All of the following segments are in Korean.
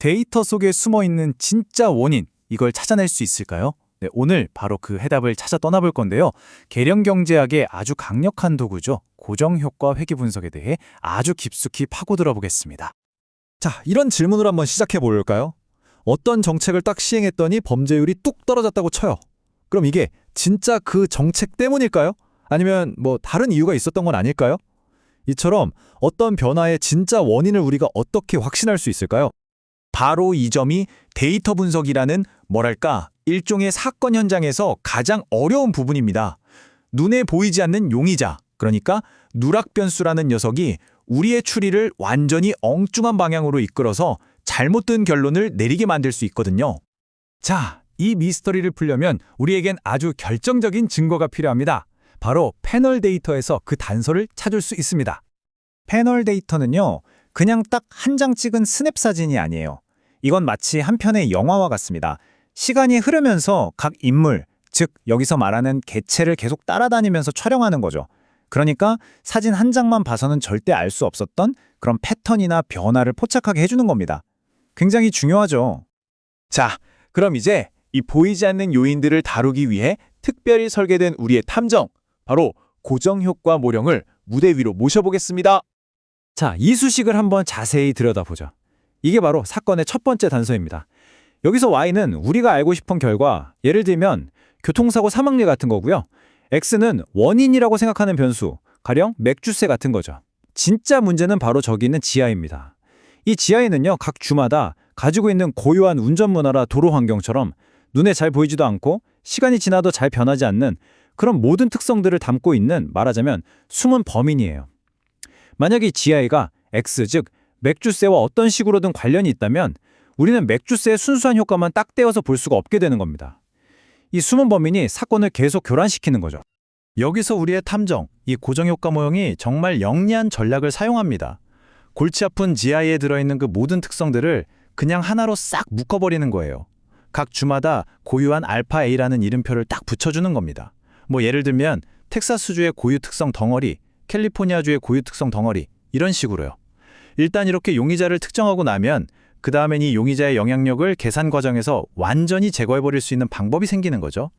데이터 속에 숨어 있는 진짜 원인, 이걸 찾아낼 수 있을까요? 네, 오늘 바로 그 해답을 찾아 떠나볼 건데요. 계량경제학의 아주 강력한 도구죠. 고정효과 회귀 분석에 대해 아주 깊숙이 파고들어 보겠습니다. 자, 이런 질문으로 한번 시작해 볼까요? 어떤 정책을 딱 시행했더니 범죄율이 뚝 떨어졌다고 쳐요. 그럼 이게 진짜 그 정책 때문일까요? 아니면 뭐 다른 이유가 있었던 건 아닐까요? 이처럼 어떤 변화의 진짜 원인을 우리가 어떻게 확신할 수 있을까요? 바로 이 점이 데이터 분석이라는 뭐랄까 일종의 사건 현장에서 가장 어려운 부분입니다. 눈에 보이지 않는 용의자, 그러니까 누락 변수라는 녀석이 우리의 추리를 완전히 엉뚱한 방향으로 이끌어서 잘못된 결론을 내리게 만들 수 있거든요. 자, 이 미스터리를 풀려면 우리에겐 아주 결정적인 증거가 필요합니다. 바로 패널 데이터에서 그 단서를 찾을 수 있습니다. 패널 데이터는요, 그냥 딱 한 장 찍은 스냅 사진이 아니에요. 이건 마치 한 편의 영화와 같습니다. 시간이 흐르면서 각 인물, 즉 여기서 말하는 개체를 계속 따라다니면서 촬영하는 거죠. 그러니까 사진 한 장만 봐서는 절대 알 수 없었던 그런 패턴이나 변화를 포착하게 해주는 겁니다. 굉장히 중요하죠. 자, 그럼 이제 이 보이지 않는 요인들을 다루기 위해 특별히 설계된 우리의 탐정, 바로 고정효과 모령을 무대 위로 모셔보겠습니다. 자, 이 수식을 한번 자세히 들여다보죠. 이게 바로 사건의 첫 번째 단서입니다. 여기서 Y는 우리가 알고 싶은 결과, 예를 들면 교통사고 사망률 같은 거고요. X는 원인이라고 생각하는 변수, 가령 맥주세 같은 거죠. 진짜 문제는 바로 저기 있는 지하입니다. 이 지하에는요, 각 주마다 가지고 있는 고유한 운전 문화라 도로 환경처럼 눈에 잘 보이지도 않고 시간이 지나도 잘 변하지 않는 그런 모든 특성들을 담고 있는, 말하자면 숨은 범인이에요. 만약에 지하에가 X, 즉 맥주세와 어떤 식으로든 관련이 있다면 우리는 맥주세의 순수한 효과만 딱 떼어서 볼 수가 없게 되는 겁니다. 이 숨은 범인이 사건을 계속 교란시키는 거죠. 여기서 우리의 탐정, 이 고정효과 모형이 정말 영리한 전략을 사용합니다. 골치 아픈 지하에 들어있는 그 모든 특성들을 그냥 하나로 싹 묶어버리는 거예요. 각 주마다 고유한 알파 A라는 이름표를 딱 붙여주는 겁니다. 뭐 예를 들면 텍사스주의 고유 특성 덩어리, 캘리포니아주의 고유 특성 덩어리, 이런 식으로요. 일단 이렇게 용의자를 특정하고 나면 그 다음엔 이 용의자의 영향력을 계산 과정에서 완전히 제거해버릴 수 있는 방법이 생기는 거죠.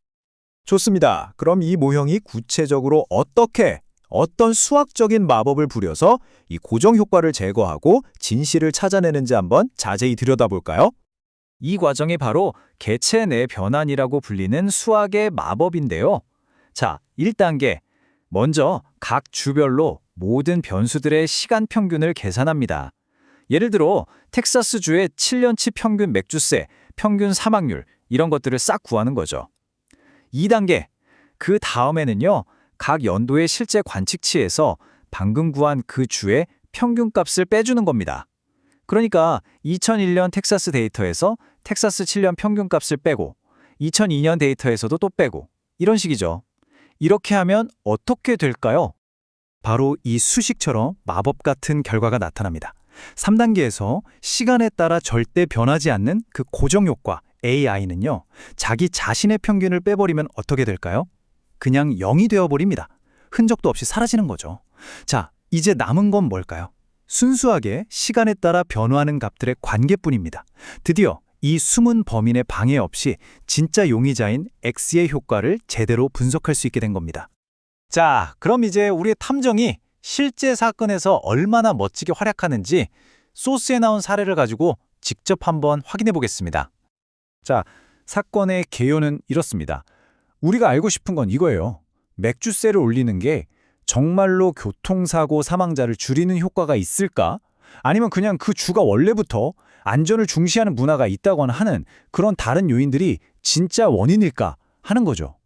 좋습니다. 그럼 이 모형이 구체적으로 어떤 수학적인 마법을 부려서 이 고정 효과를 제거하고 진실을 찾아내는지 한번 자세히 들여다볼까요? 이 과정이 바로 개체 내 변환이라고 불리는 수학의 마법인데요. 자, 1단계. 먼저 각 주별로 모든 변수들의 시간 평균을 계산합니다. 예를 들어 텍사스주의 7년치 평균 맥주세, 평균 사망률, 이런 것들을 싹 구하는 거죠. 2단계. 그 다음에는요, 각 연도의 실제 관측치에서 방금 구한 그 주의 평균값을 빼주는 겁니다. 그러니까 2001년 텍사스 데이터에서 텍사스 7년 평균값을 빼고 2002년 데이터에서도 또 빼고, 이런 식이죠. 이렇게 하면 어떻게 될까요? 바로 이 수식처럼 마법 같은 결과가 나타납니다. 3단계에서 시간에 따라 절대 변하지 않는 그 고정효과 AI는요, 자기 자신의 평균을 빼버리면 어떻게 될까요? 그냥 0이 되어버립니다. 흔적도 없이 사라지는 거죠. 자, 이제 남은 건 뭘까요? 순수하게 시간에 따라 변화하는 값들의 관계뿐입니다. 드디어 이 숨은 범인의 방해 없이 진짜 용의자인 X의 효과를 제대로 분석할 수 있게 된 겁니다. 자, 그럼 이제 우리의 탐정이 실제 사건에서 얼마나 멋지게 활약하는지 소스에 나온 사례를 가지고 직접 한번 확인해 보겠습니다. 자, 사건의 개요는 이렇습니다. 우리가 알고 싶은 건 이거예요. 맥주세를 올리는 게 정말로 교통사고 사망자를 줄이는 효과가 있을까? 아니면 그냥 그 주가 원래부터 안전을 중시하는 문화가 있다거나 하는 그런 다른 요인들이 진짜 원인일까 하는 거죠.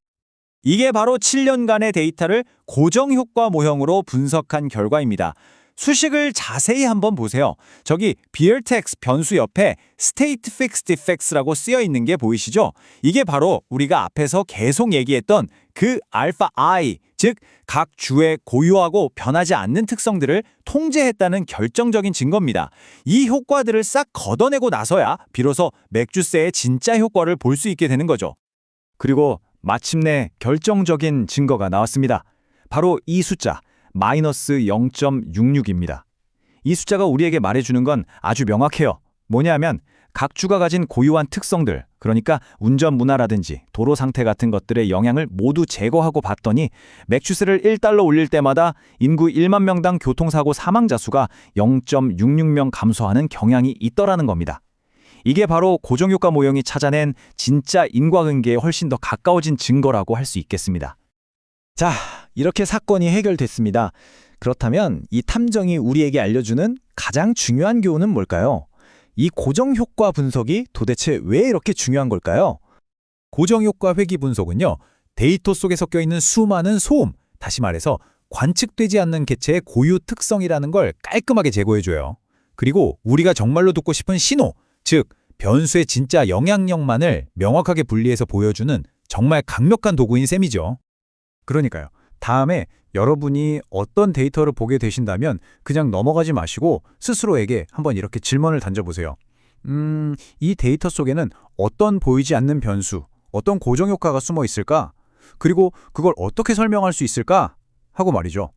이게 바로 7년간의 데이터를 고정효과 모형으로 분석한 결과입니다. 수식을 자세히 한번 보세요. 저기 BRTX 변수 옆에 State Fixed Effects라고 쓰여 있는 게 보이시죠? 이게 바로 우리가 앞에서 계속 얘기했던 그 알파 I, 즉 각 주의 고유하고 변하지 않는 특성들을 통제했다는 결정적인 증거입니다. 이 효과들을 싹 걷어내고 나서야 비로소 맥주세의 진짜 효과를 볼 수 있게 되는 거죠. 그리고 마침내 결정적인 증거가 나왔습니다. 바로 이 숫자, 마이너스 0.66입니다. 이 숫자가 우리에게 말해주는 건 아주 명확해요. 뭐냐면 각 주가 가진 고유한 특성들, 그러니까 운전 문화라든지 도로 상태 같은 것들의 영향을 모두 제거하고 봤더니 맥주스를 1달러 올릴 때마다 인구 1만 명당 교통사고 사망자 수가 0.66명 감소하는 경향이 있더라는 겁니다. 이게 바로 고정효과 모형이 찾아낸 진짜 인과관계에 훨씬 더 가까워진 증거라고 할 수 있겠습니다. 자, 이렇게 사건이 해결됐습니다. 그렇다면 이 탐정이 우리에게 알려주는 가장 중요한 교훈은 뭘까요? 이 고정효과 분석이 도대체 왜 이렇게 중요한 걸까요? 고정효과 회귀 분석은요, 데이터 속에 섞여 있는 수많은 소음, 다시 말해서 관측되지 않는 개체의 고유 특성이라는 걸 깔끔하게 제거해줘요. 그리고 우리가 정말로 듣고 싶은 신호, 즉 변수의 진짜 영향력만을 명확하게 분리해서 보여주는 정말 강력한 도구인 셈이죠. 그러니까요. 다음에 여러분이 어떤 데이터를 보게 되신다면 그냥 넘어가지 마시고 스스로에게 한번 이렇게 질문을 던져보세요. 이 데이터 속에는 어떤 보이지 않는 변수, 어떤 고정효과가 숨어 있을까? 그리고 그걸 어떻게 설명할 수 있을까? 하고 말이죠.